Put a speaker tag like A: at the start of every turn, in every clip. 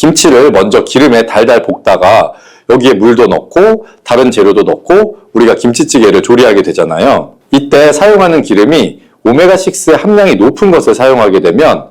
A: 김치를 먼저 기름에 달달 볶다가 여기에 물도 넣고 다른 재료도 넣고 우리가 김치찌개를 조리하게 되잖아요. 이때 사용하는 기름이 오메가6 함량이 높은 것을 사용하게 되면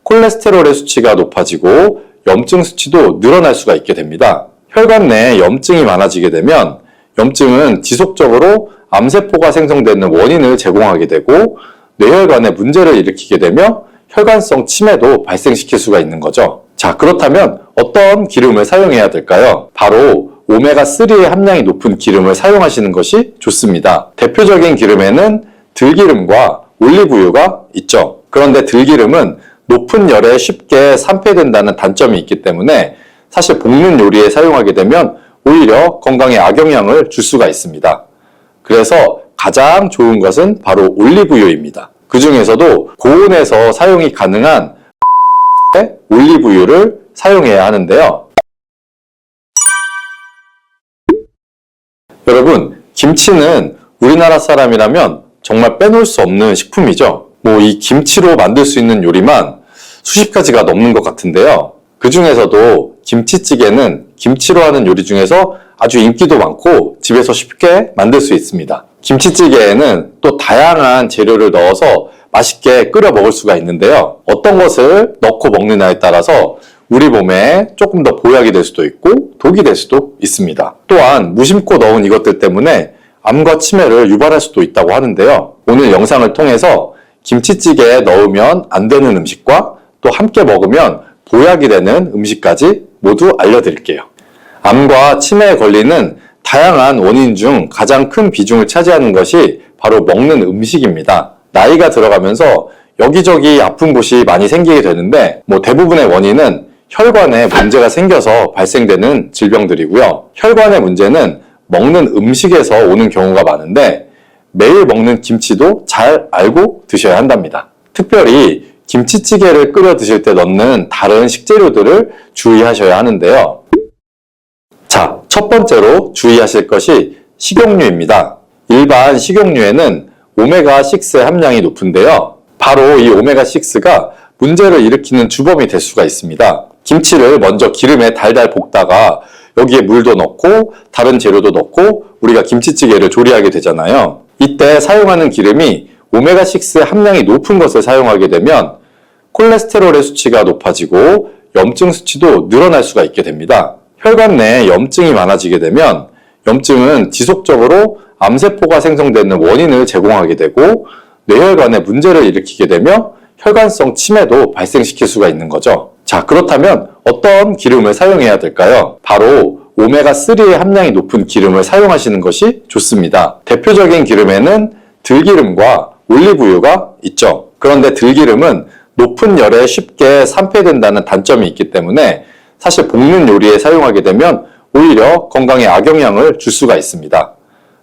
A: 콜레스테롤의 수치가 높아지고 염증 수치도 늘어날 수가 있게 됩니다. 혈관 내에 염증이 많아지게 되면 염증은 지속적으로 암세포가 생성되는 원인을 제공하게 되고 뇌혈관에 문제를 일으키게 되며 혈관성 치매도 발생시킬 수가 있는 거죠. 자, 그렇다면 어떤 기름을 사용해야 될까요? 바로 오메가3의 함량이 높은 기름을 사용하시는 것이 좋습니다. 대표적인 기름에는 들기름과 올리브유가 있죠. 그런데 들기름은 높은 열에 쉽게 산패된다는 단점이 있기 때문에 사실 볶는 요리에 사용하게 되면 오히려 건강에 악영향을 줄 수가 있습니다. 그래서 가장 좋은 것은 바로 올리브유입니다. 그 중에서도 고온에서 사용이 가능한 올리브유를 사용해야 하는데요. 여러분, 김치는 우리나라 사람이라면 정말 빼놓을 수 없는 식품이죠. 이 김치로 만들 수 있는 요리만 수십 가지가 넘는 것 같은데요. 그 중에서도 김치찌개는 김치로 하는 요리 중에서 아주 인기도 많고 집에서 쉽게 만들 수 있습니다. 김치찌개에는 또 다양한 재료를 넣어서 맛있게 끓여 먹을 수가 있는데요. 어떤 것을 넣고 먹느냐에 따라서 우리 몸에 조금 더 보약이 될 수도 있고 독이 될 수도 있습니다. 또한 무심코 넣은 이것들 때문에 암과 치매를 유발할 수도 있다고 하는데요. 오늘 영상을 통해서 김치찌개에 넣으면 안 되는 음식과 또 함께 먹으면 보약이 되는 음식까지 모두 알려드릴게요. 암과 치매에 걸리는 다양한 원인 중 가장 큰 비중을 차지하는 것이 바로 먹는 음식입니다. 나이가 들어가면서 여기저기 아픈 곳이 많이 생기게 되는데 대부분의 원인은 혈관에 문제가 생겨서 발생되는 질병들이고요. 혈관의 문제는 먹는 음식에서 오는 경우가 많은데 매일 먹는 김치도 잘 알고 드셔야 한답니다. 특별히 김치찌개를 끓여 드실 때 넣는 다른 식재료들을 주의하셔야 하는데요. 자, 첫 번째로 주의하실 것이 식용유입니다. 일반 식용유에는 오메가6의 함량이 높은데요. 바로 이 오메가6가 문제를 일으키는 주범이 될 수가 있습니다. 김치를 먼저 기름에 달달 볶다가 여기에 물도 넣고 다른 재료도 넣고 우리가 김치찌개를 조리하게 되잖아요. 이때 사용하는 기름이 오메가6 함량이 높은 것을 사용하게 되면 콜레스테롤의 수치가 높아지고 염증 수치도 늘어날 수가 있게 됩니다. 혈관 내에 염증이 많아지게 되면 염증은 지속적으로 암세포가 생성되는 원인을 제공하게 되고 뇌혈관에 문제를 일으키게 되며 혈관성 치매도 발생시킬 수가 있는 거죠. 자, 그렇다면 어떤 기름을 사용해야 될까요? 바로 오메가3의 함량이 높은 기름을 사용하시는 것이 좋습니다. 대표적인 기름에는 들기름과 올리브유가 있죠. 그런데 들기름은 높은 열에 쉽게 산패된다는 단점이 있기 때문에 사실 볶는 요리에 사용하게 되면 오히려 건강에 악영향을 줄 수가 있습니다.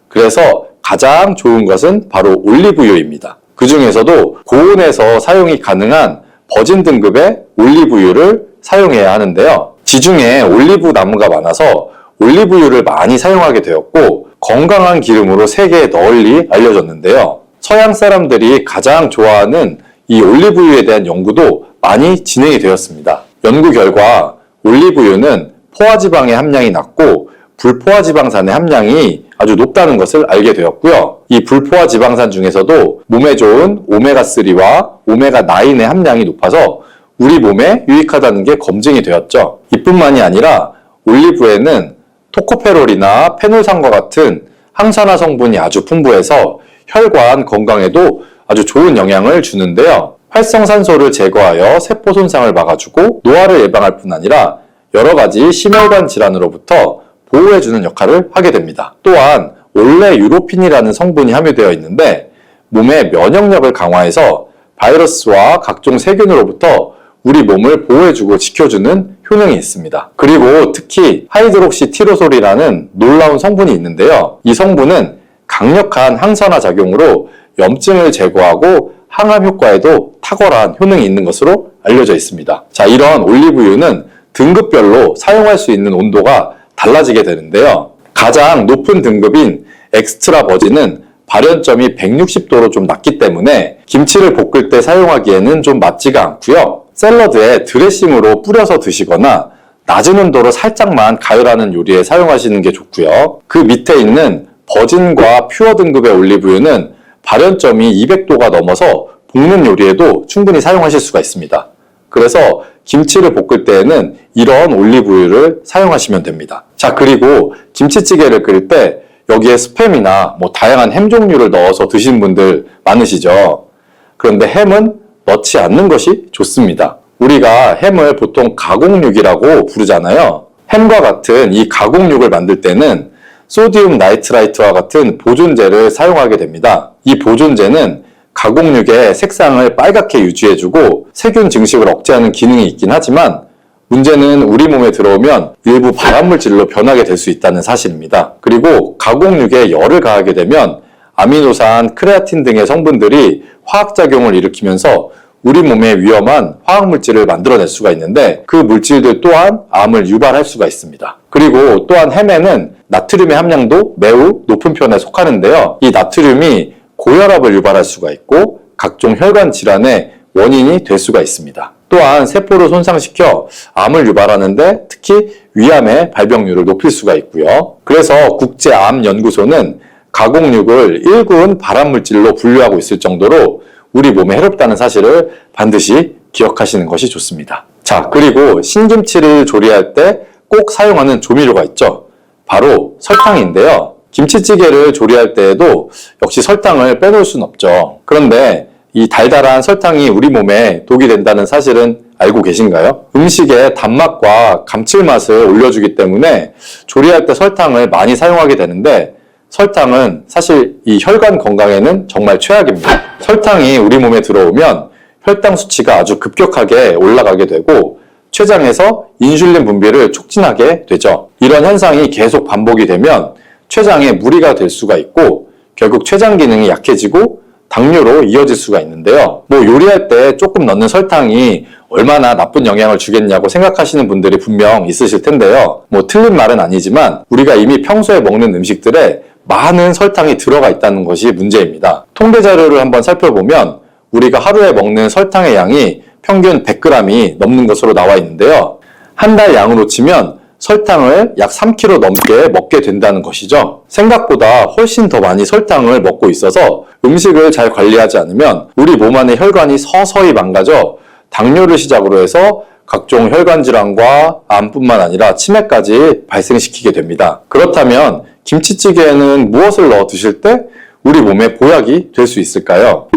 A: 그래서 가장 좋은 것은 바로 올리브유입니다. 그 중에서도 고온에서 사용이 가능한 버진 등급의 올리브유를 사용해야 하는데요. 지중해 올리브 나무가 많아서 올리브유를 많이 사용하게 되었고 건강한 기름으로 세계에 널리 알려졌는데요. 서양 사람들이 가장 좋아하는 이 올리브유에 대한 연구도 많이 진행이 되었습니다. 연구 결과 올리브유는 포화지방의 함량이 낮고 불포화지방산의 함량이 아주 높다는 것을 알게 되었고요. 이 불포화지방산 중에서도 몸에 좋은 오메가3와 오메가9의 함량이 높아서 우리 몸에 유익하다는 게 검증이 되었죠. 이뿐만이 아니라 올리브에는 토코페롤이나 페놀산과 같은 항산화 성분이 아주 풍부해서 혈관 건강에도 아주 좋은 영향을 주는데요. 활성산소를 제거하여 세포 손상을 막아주고 노화를 예방할 뿐 아니라 여러 가지 심혈관 질환으로부터 보호해주는 역할을 하게 됩니다. 또한 올레유로핀이라는 성분이 함유되어 있는데 몸의 면역력을 강화해서 바이러스와 각종 세균으로부터 우리 몸을 보호해주고 지켜주는 효능이 있습니다. 그리고 특히 하이드록시티로솔이라는 놀라운 성분이 있는데요. 이 성분은 강력한 항산화 작용으로 염증을 제거하고 항암 효과에도 탁월한 효능이 있는 것으로 알려져 있습니다. 자, 이런 올리브유는 등급별로 사용할 수 있는 온도가 달라지게 되는데요. 가장 높은 등급인 엑스트라 버진은 발연점이 160도로 좀 낮기 때문에 김치를 볶을 때 사용하기에는 좀 맞지가 않고요. 샐러드에 드레싱으로 뿌려서 드시거나 낮은 온도로 살짝만 가열하는 요리에 사용하시는 게 좋고요. 그 밑에 있는 버진과 퓨어 등급의 올리브유는 발연점이 200도가 넘어서 볶는 요리에도 충분히 사용하실 수가 있습니다. 그래서 김치를 볶을 때에는 이런 올리브유를 사용하시면 됩니다. 자, 그리고 김치찌개를 끓일 때 여기에 스팸이나 다양한 햄 종류를 넣어서 드시는 분들 많으시죠? 그런데 햄은 넣지 않는 것이 좋습니다. 우리가 햄을 보통 가공육이라고 부르잖아요. 햄과 같은 이 가공육을 만들 때는 소디움 나이트라이트와 같은 보존제를 사용하게 됩니다. 이 보존제는 가공육의 색상을 빨갛게 유지해주고 세균 증식을 억제하는 기능이 있긴 하지만 문제는 우리 몸에 들어오면 일부 발암물질로 변하게 될 수 있다는 사실입니다. 그리고 가공육에 열을 가하게 되면 아미노산, 크레아틴 등의 성분들이 화학작용을 일으키면서 우리 몸에 위험한 화학물질을 만들어낼 수가 있는데 그 물질들 또한 암을 유발할 수가 있습니다. 그리고 또한 햄에는 나트륨의 함량도 매우 높은 편에 속하는데요. 이 나트륨이 고혈압을 유발할 수가 있고 각종 혈관 질환의 원인이 될 수가 있습니다. 또한 세포를 손상시켜 암을 유발하는데 특히 위암의 발병률을 높일 수가 있고요. 그래서 국제암연구소는 가공육을 1군 발암물질로 분류하고 있을 정도로 우리 몸에 해롭다는 사실을 반드시 기억하시는 것이 좋습니다. 자, 그리고 신김치를 조리할 때 꼭 사용하는 조미료가 있죠. 바로 설탕인데요. 김치찌개를 조리할 때에도 역시 설탕을 빼놓을 수는 없죠. 그런데 이 달달한 설탕이 우리 몸에 독이 된다는 사실은 알고 계신가요? 음식의 단맛과 감칠맛을 올려주기 때문에 조리할 때 설탕을 많이 사용하게 되는데 설탕은 사실 이 혈관 건강에는 정말 최악입니다. 설탕이 우리 몸에 들어오면 혈당 수치가 아주 급격하게 올라가게 되고 췌장에서 인슐린 분비를 촉진하게 되죠. 이런 현상이 계속 반복이 되면 췌장에 무리가 될 수가 있고 결국 췌장 기능이 약해지고 당뇨로 이어질 수가 있는데요. 요리할 때 조금 넣는 설탕이 얼마나 나쁜 영향을 주겠냐고 생각하시는 분들이 분명 있으실 텐데요. 틀린 말은 아니지만 우리가 이미 평소에 먹는 음식들에 많은 설탕이 들어가 있다는 것이 문제입니다. 통계 자료를 한번 살펴보면 우리가 하루에 먹는 설탕의 양이 평균 100g이 넘는 것으로 나와 있는데요. 한 달 양으로 치면 설탕을 약 3kg 넘게 먹게 된다는 것이죠. 생각보다 훨씬 더 많이 설탕을 먹고 있어서 음식을 잘 관리하지 않으면 우리 몸 안의 혈관이 서서히 망가져 당뇨를 시작으로 해서 각종 혈관 질환과 암뿐만 아니라 치매까지 발생시키게 됩니다. 그렇다면 김치찌개에는 무엇을 넣어 드실 때 우리 몸에 보약이 될 수 있을까요?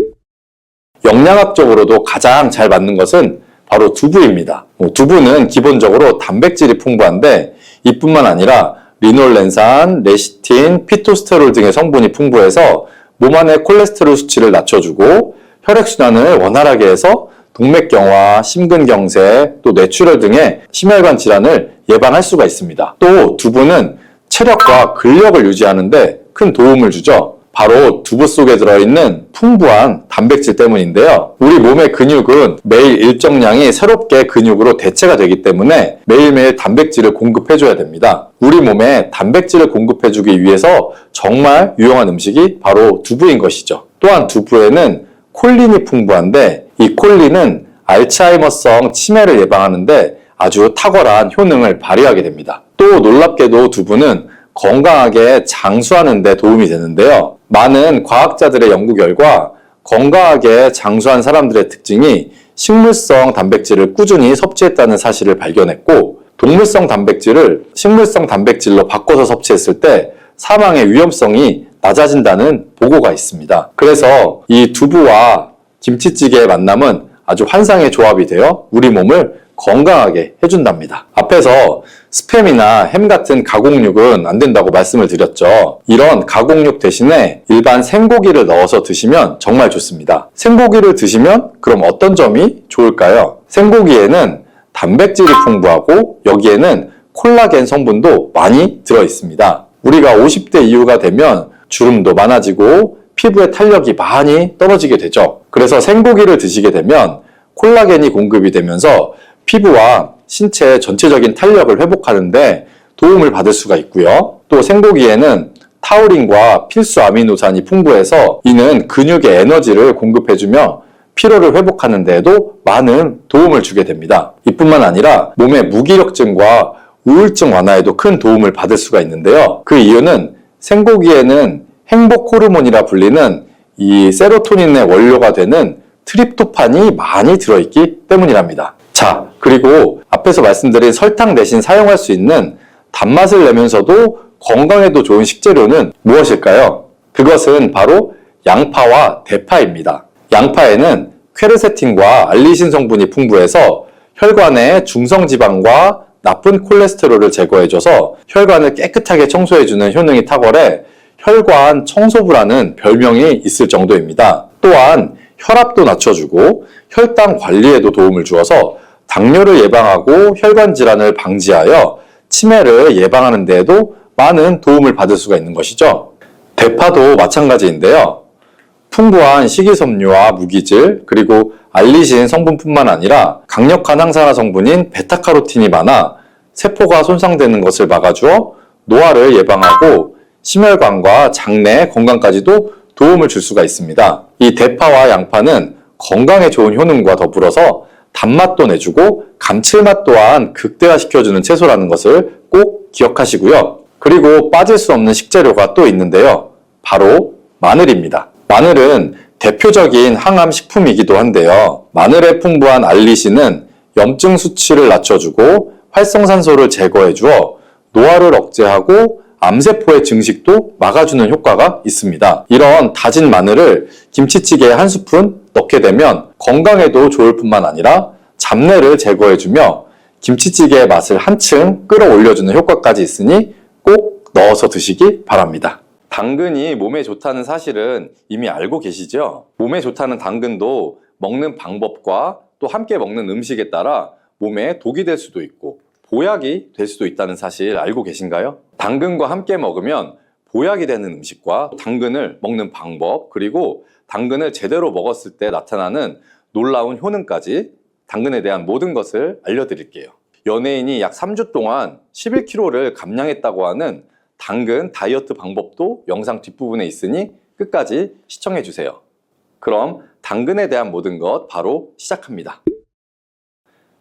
A: 영양학적으로도 가장 잘 맞는 것은 바로 두부입니다. 두부는 기본적으로 단백질이 풍부한데 이뿐만 아니라 리놀렌산, 레시틴, 피토스테롤 등의 성분이 풍부해서 몸 안의 콜레스테롤 수치를 낮춰주고 혈액순환을 원활하게 해서 동맥경화, 심근경색, 또 뇌출혈 등의 심혈관 질환을 예방할 수가 있습니다. 또 두부는 체력과 근력을 유지하는 데 큰 도움을 주죠. 바로 두부 속에 들어있는 풍부한 단백질 때문인데요. 우리 몸의 근육은 매일 일정량이 새롭게 근육으로 대체가 되기 때문에 매일매일 단백질을 공급해줘야 됩니다. 우리 몸에 단백질을 공급해주기 위해서 정말 유용한 음식이 바로 두부인 것이죠. 또한 두부에는 콜린이 풍부한데 이 콜린은 알츠하이머성 치매를 예방하는데 아주 탁월한 효능을 발휘하게 됩니다. 또 놀랍게도 두부는 건강하게 장수하는 데 도움이 되는데요. 많은 과학자들의 연구 결과 건강하게 장수한 사람들의 특징이 식물성 단백질을 꾸준히 섭취했다는 사실을 발견했고 동물성 단백질을 식물성 단백질로 바꿔서 섭취했을 때 사망의 위험성이 낮아진다는 보고가 있습니다. 그래서 이 두부와 김치찌개의 만남은 아주 환상의 조합이 되어 우리 몸을 건강하게 해준답니다. 앞에서 스팸이나 햄 같은 가공육은 안 된다고 말씀을 드렸죠. 이런 가공육 대신에 일반 생고기를 넣어서 드시면 정말 좋습니다. 생고기를 드시면 그럼 어떤 점이 좋을까요? 생고기에는 단백질이 풍부하고 여기에는 콜라겐 성분도 많이 들어 있습니다. 우리가 50대 이후가 되면 주름도 많아지고 피부의 탄력이 많이 떨어지게 되죠. 그래서 생고기를 드시게 되면 콜라겐이 공급이 되면서 피부와 신체 전체적인 탄력을 회복하는데 도움을 받을 수가 있고요. 또 생고기에는 타우린과 필수 아미노산이 풍부해서 이는 근육에 에너지를 공급해주며 피로를 회복하는 데에도 많은 도움을 주게 됩니다. 이뿐만 아니라 몸의 무기력증과 우울증 완화에도 큰 도움을 받을 수가 있는데요. 그 이유는 생고기에는 행복 호르몬이라 불리는 이 세로토닌의 원료가 되는 트립토판이 많이 들어있기 때문이랍니다. 자, 그리고 앞에서 말씀드린 설탕 대신 사용할 수 있는 단맛을 내면서도 건강에도 좋은 식재료는 무엇일까요? 그것은 바로 양파와 대파입니다. 양파에는 퀘르세틴과 알리신 성분이 풍부해서 혈관의 중성지방과 나쁜 콜레스테롤을 제거해줘서 혈관을 깨끗하게 청소해주는 효능이 탁월해 혈관 청소부라는 별명이 있을 정도입니다. 또한 혈압도 낮춰주고 혈당 관리에도 도움을 주어서 당뇨를 예방하고 혈관 질환을 방지하여 치매를 예방하는 데에도 많은 도움을 받을 수가 있는 것이죠. 대파도 마찬가지인데요. 풍부한 식이섬유와 무기질, 그리고 알리신 성분뿐만 아니라 강력한 항산화 성분인 베타카로틴이 많아 세포가 손상되는 것을 막아주어 노화를 예방하고 심혈관과 장내 건강까지도 도움을 줄 수가 있습니다. 이 대파와 양파는 건강에 좋은 효능과 더불어서 단맛도 내주고 감칠맛 또한 극대화시켜주는 채소라는 것을 꼭 기억하시고요. 그리고 빠질 수 없는 식재료가 또 있는데요. 바로 마늘입니다. 마늘은 대표적인 항암 식품이기도 한데요. 마늘에 풍부한 알리신은 염증 수치를 낮춰주고 활성산소를 제거해주어 노화를 억제하고 암세포의 증식도 막아주는 효과가 있습니다. 이런 다진 마늘을 김치찌개에 한 스푼 넣게 되면 건강에도 좋을 뿐만 아니라 잡내를 제거해주며 김치찌개의 맛을 한층 끌어올려주는 효과까지 있으니 꼭 넣어서 드시기 바랍니다. 당근이 몸에 좋다는 사실은 이미 알고 계시죠? 몸에 좋다는 당근도 먹는 방법과 또 함께 먹는 음식에 따라 몸에 독이 될 수도 있고 보약이 될 수도 있다는 사실 알고 계신가요? 당근과 함께 먹으면 보약이 되는 음식과 당근을 먹는 방법, 그리고 당근을 제대로 먹었을 때 나타나는 놀라운 효능까지 당근에 대한 모든 것을 알려드릴게요. 연예인이 약 3주 동안 11kg를 감량했다고 하는 당근 다이어트 방법도 영상 뒷부분에 있으니 끝까지 시청해주세요. 그럼 당근에 대한 모든 것 바로 시작합니다.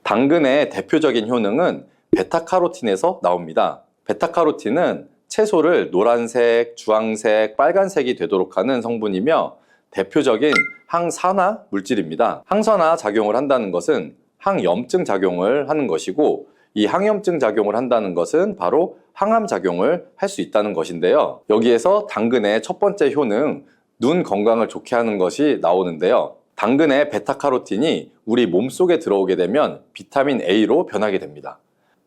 A: 당근의 대표적인 효능은 베타카로틴에서 나옵니다. 베타카로틴은 채소를 노란색, 주황색, 빨간색이 되도록 하는 성분이며 대표적인 항산화 물질입니다. 항산화 작용을 한다는 것은 항염증 작용을 하는 것이고 이 항염증 작용을 한다는 것은 바로 항암 작용을 할 수 있다는 것인데요. 여기에서 당근의 첫 번째 효능, 눈 건강을 좋게 하는 것이 나오는데요. 당근의 베타카로틴이 우리 몸속에 들어오게 되면 비타민 A로 변하게 됩니다.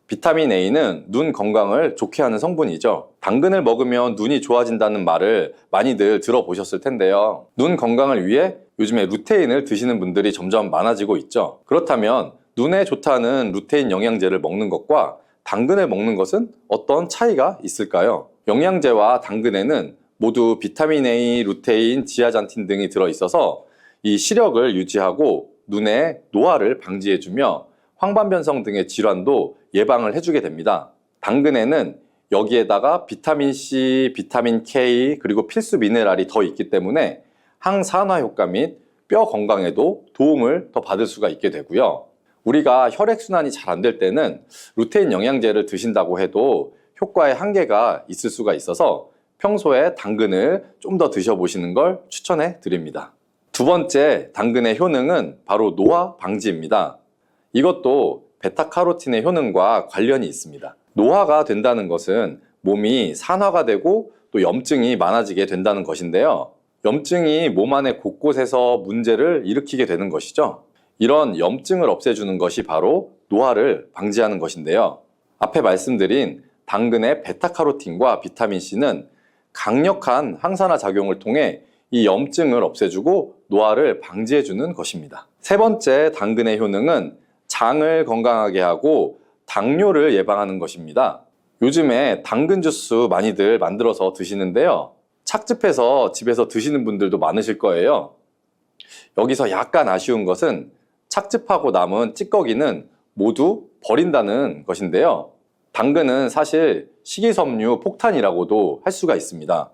A: 비타민 A는 눈 건강을 좋게 하는 성분이죠. 당근을 먹으면 눈이 좋아진다는 말을 많이들 들어보셨을 텐데요. 눈 건강을 위해 요즘에 루테인을 드시는 분들이 점점 많아지고 있죠. 그렇다면 눈에 좋다는 루테인 영양제를 먹는 것과 당근을 먹는 것은 어떤 차이가 있을까요? 영양제와 당근에는 모두 비타민 A, 루테인, 지아잔틴 등이 들어있어서 이 시력을 유지하고 눈의 노화를 방지해주며 황반변성 등의 질환도 예방을 해주게 됩니다. 당근에는 여기에다가 비타민 C, 비타민 K, 그리고 필수 미네랄이 더 있기 때문에 항산화 효과 및 뼈 건강에도 도움을 더 받을 수가 있게 되고요. 우리가 혈액순환이 잘 안 될 때는 루테인 영양제를 드신다고 해도 효과의 한계가 있을 수가 있어서 평소에 당근을 좀 더 드셔보시는 걸 추천해 드립니다. 두 번째 당근의 효능은 바로 노화 방지입니다. 이것도 베타카로틴의 효능과 관련이 있습니다. 노화가 된다는 것은 몸이 산화가 되고 또 염증이 많아지게 된다는 것인데요. 염증이 몸 안의 곳곳에서 문제를 일으키게 되는 것이죠. 이런 염증을 없애주는 것이 바로 노화를 방지하는 것인데요. 앞에 말씀드린 당근의 베타카로틴과 비타민C는 강력한 항산화 작용을 통해 이 염증을 없애주고 노화를 방지해주는 것입니다. 세 번째 당근의 효능은 장을 건강하게 하고 당뇨를 예방하는 것입니다. 요즘에 당근 주스 많이들 만들어서 드시는데요. 착즙해서 집에서 드시는 분들도 많으실 거예요. 여기서 약간 아쉬운 것은 착즙하고 남은 찌꺼기는 모두 버린다는 것인데요. 당근은 사실 식이섬유 폭탄이라고도 할 수가 있습니다.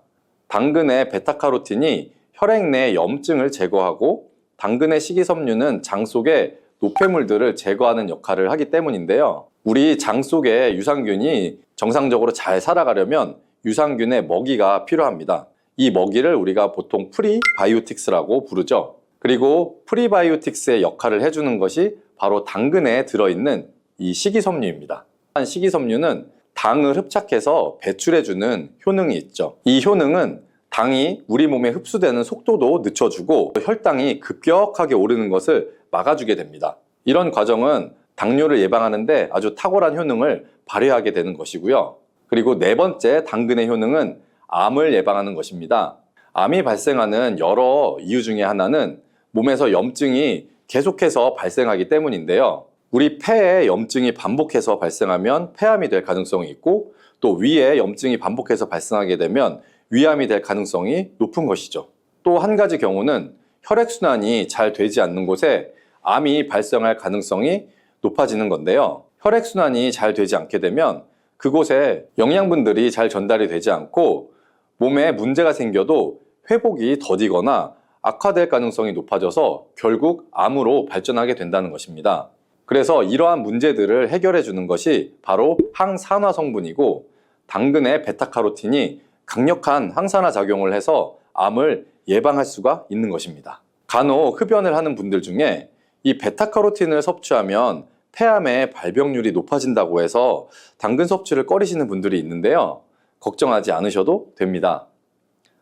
A: 당근의 베타카로틴이 혈액 내 염증을 제거하고 당근의 식이섬유는 장 속의 노폐물들을 제거하는 역할을 하기 때문인데요. 우리 장 속에 유산균이 정상적으로 잘 살아가려면 유산균의 먹이가 필요합니다. 이 먹이를 우리가 보통 프리바이오틱스라고 부르죠. 그리고 프리바이오틱스의 역할을 해주는 것이 바로 당근에 들어있는 이 식이섬유입니다. 식이섬유는 당을 흡착해서 배출해주는 효능이 있죠. 이 효능은 당이 우리 몸에 흡수되는 속도도 늦춰주고 혈당이 급격하게 오르는 것을 막아주게 됩니다. 이런 과정은 당뇨를 예방하는데 아주 탁월한 효능을 발휘하게 되는 것이고요. 그리고 네 번째 당근의 효능은 암을 예방하는 것입니다. 암이 발생하는 여러 이유 중에 하나는 몸에서 염증이 계속해서 발생하기 때문인데요. 우리 폐에 염증이 반복해서 발생하면 폐암이 될 가능성이 있고 또 위에 염증이 반복해서 발생하게 되면 위암이 될 가능성이 높은 것이죠. 또 한 가지 경우는 혈액순환이 잘 되지 않는 곳에 암이 발생할 가능성이 높아지는 건데요. 혈액순환이 잘 되지 않게 되면 그곳에 영양분들이 잘 전달이 되지 않고 몸에 문제가 생겨도 회복이 더디거나 악화될 가능성이 높아져서 결국 암으로 발전하게 된다는 것입니다. 그래서 이러한 문제들을 해결해 주는 것이 바로 항산화 성분이고 당근의 베타카로틴이 강력한 항산화 작용을 해서 암을 예방할 수가 있는 것입니다. 간혹 흡연을 하는 분들 중에 이 베타카로틴을 섭취하면 폐암의 발병률이 높아진다고 해서 당근 섭취를 꺼리시는 분들이 있는데요. 걱정하지 않으셔도 됩니다.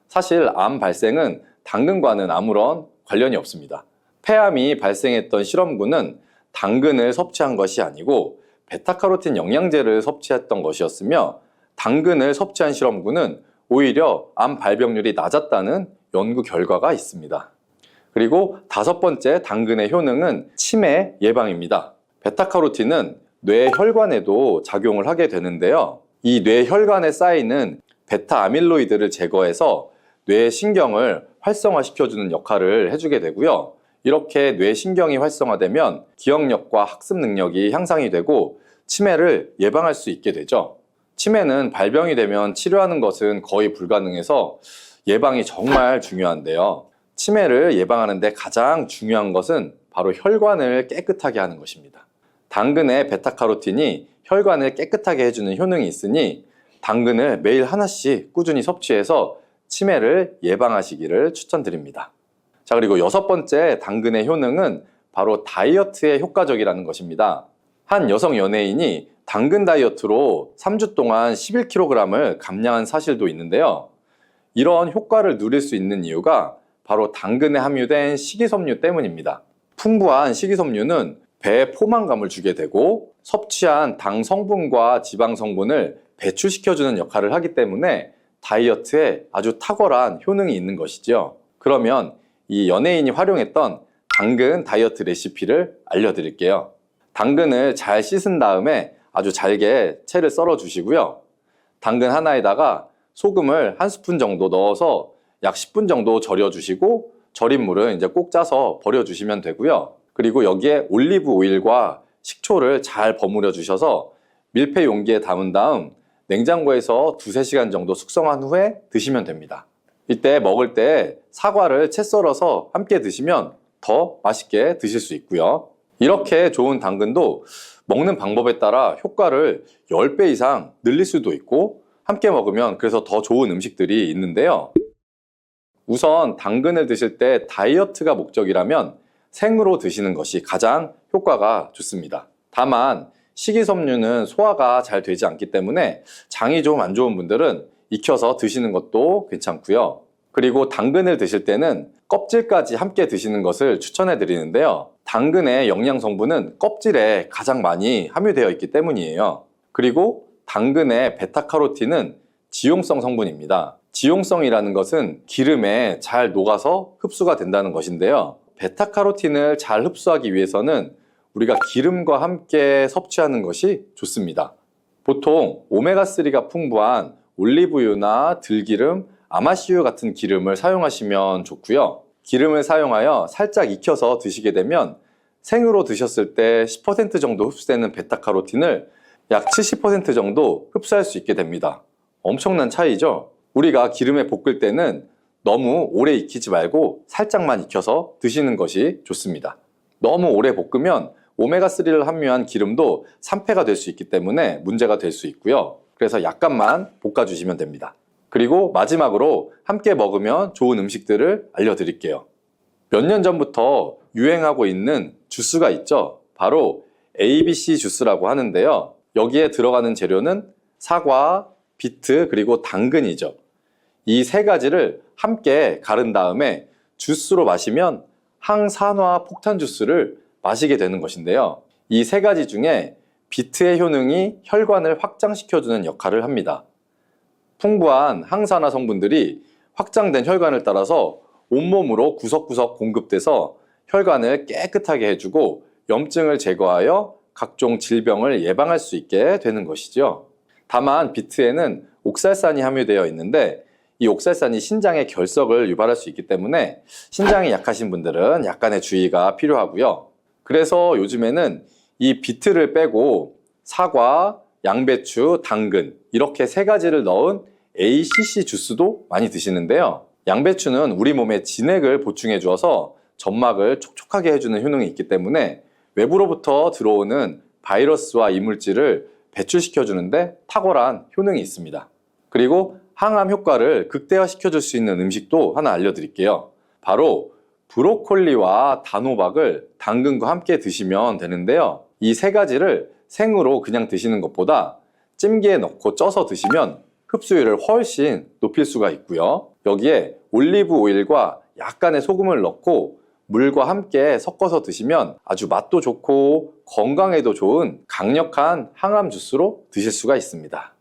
A: 사실 암 발생은 당근과는 아무런 관련이 없습니다. 폐암이 발생했던 실험군은 당근을 섭취한 것이 아니고 베타카로틴 영양제를 섭취했던 것이었으며 당근을 섭취한 실험군은 오히려 암 발병률이 낮았다는 연구 결과가 있습니다. 그리고 다섯 번째 당근의 효능은 치매 예방입니다. 베타카로틴은 뇌혈관에도 작용을 하게 되는데요. 이 뇌혈관에 쌓이는 베타 아밀로이드를 제거해서 뇌신경을 활성화시켜주는 역할을 해주게 되고요. 이렇게 뇌신경이 활성화되면 기억력과 학습 능력이 향상이 되고 치매를 예방할 수 있게 되죠. 치매는 발병이 되면 치료하는 것은 거의 불가능해서 예방이 정말 중요한데요. 치매를 예방하는 데 가장 중요한 것은 바로 혈관을 깨끗하게 하는 것입니다. 당근의 베타카로틴이 혈관을 깨끗하게 해주는 효능이 있으니 당근을 매일 하나씩 꾸준히 섭취해서 치매를 예방하시기를 추천드립니다. 자, 그리고 여섯 번째 당근의 효능은 바로 다이어트에 효과적이라는 것입니다. 한 여성 연예인이 당근 다이어트로 3주 동안 11kg을 감량한 사실도 있는데요. 이런 효과를 누릴 수 있는 이유가 바로 당근에 함유된 식이섬유 때문입니다. 풍부한 식이섬유는 배에 포만감을 주게 되고 섭취한 당 성분과 지방 성분을 배출시켜주는 역할을 하기 때문에 다이어트에 아주 탁월한 효능이 있는 것이죠. 그러면 이 연예인이 활용했던 당근 다이어트 레시피를 알려드릴게요. 당근을 잘 씻은 다음에 아주 잘게 채를 썰어 주시고요. 당근 하나에다가 소금을 한 스푼 정도 넣어서 약 10분 정도 절여 주시고 절인 물은 이제 꼭 짜서 버려 주시면 되고요. 그리고 여기에 올리브 오일과 식초를 잘 버무려 주셔서 밀폐 용기에 담은 다음 냉장고에서 2~3시간 정도 숙성한 후에 드시면 됩니다. 이때 먹을 때 사과를 채 썰어서 함께 드시면 더 맛있게 드실 수 있고요. 이렇게 좋은 당근도 먹는 방법에 따라 효과를 10배 이상 늘릴 수도 있고 함께 먹으면 그래서 더 좋은 음식들이 있는데요. 우선 당근을 드실 때 다이어트가 목적이라면 생으로 드시는 것이 가장 효과가 좋습니다. 다만 식이섬유는 소화가 잘 되지 않기 때문에 장이 좀 안 좋은 분들은 익혀서 드시는 것도 괜찮고요. 그리고 당근을 드실 때는 껍질까지 함께 드시는 것을 추천해 드리는데요. 당근의 영양 성분은 껍질에 가장 많이 함유되어 있기 때문이에요. 그리고 당근의 베타카로틴은 지용성 성분입니다. 지용성이라는 것은 기름에 잘 녹아서 흡수가 된다는 것인데요. 베타카로틴을 잘 흡수하기 위해서는 우리가 기름과 함께 섭취하는 것이 좋습니다. 보통 오메가3가 풍부한 올리브유나 들기름, 아마씨유 같은 기름을 사용하시면 좋고요. 기름을 사용하여 살짝 익혀서 드시게 되면 생으로 드셨을 때 10% 정도 흡수되는 베타카로틴을 약 70% 정도 흡수할 수 있게 됩니다. 엄청난 차이죠? 우리가 기름에 볶을 때는 너무 오래 익히지 말고 살짝만 익혀서 드시는 것이 좋습니다. 너무 오래 볶으면 오메가3를 함유한 기름도 산패가 될 수 있기 때문에 문제가 될 수 있고요. 그래서 약간만 볶아주시면 됩니다. 그리고 마지막으로 함께 먹으면 좋은 음식들을 알려드릴게요. 몇 년 전부터 유행하고 있는 주스가 있죠. 바로 ABC 주스라고 하는데요. 여기에 들어가는 재료는 사과, 비트, 그리고 당근이죠. 이 세 가지를 함께 가른 다음에 주스로 마시면 항산화 폭탄 주스를 마시게 되는 것인데요. 이 세 가지 중에 비트의 효능이 혈관을 확장시켜주는 역할을 합니다. 풍부한 항산화 성분들이 확장된 혈관을 따라서 온몸으로 구석구석 공급돼서 혈관을 깨끗하게 해주고 염증을 제거하여 각종 질병을 예방할 수 있게 되는 것이죠. 다만 비트에는 옥살산이 함유되어 있는데 이 옥살산이 신장의 결석을 유발할 수 있기 때문에 신장이 약하신 분들은 약간의 주의가 필요하고요. 그래서 요즘에는 이 비트를 빼고 사과, 양배추, 당근 이렇게 세 가지를 넣은 ACC 주스도 많이 드시는데요. 양배추는 우리 몸에 진액을 보충해 주어서 점막을 촉촉하게 해주는 효능이 있기 때문에 외부로부터 들어오는 바이러스와 이물질을 배출시켜 주는데 탁월한 효능이 있습니다. 그리고 항암 효과를 극대화시켜 줄 수 있는 음식도 하나 알려드릴게요. 바로 브로콜리와 단호박을 당근과 함께 드시면 되는데요. 이 세 가지를 생으로 그냥 드시는 것보다 찜기에 넣고 쪄서 드시면 흡수율을 훨씬 높일 수가 있고요. 여기에 올리브 오일과 약간의 소금을 넣고 물과 함께 섞어서 드시면 아주 맛도 좋고 건강에도 좋은 강력한 항암 주스로 드실 수가 있습니다.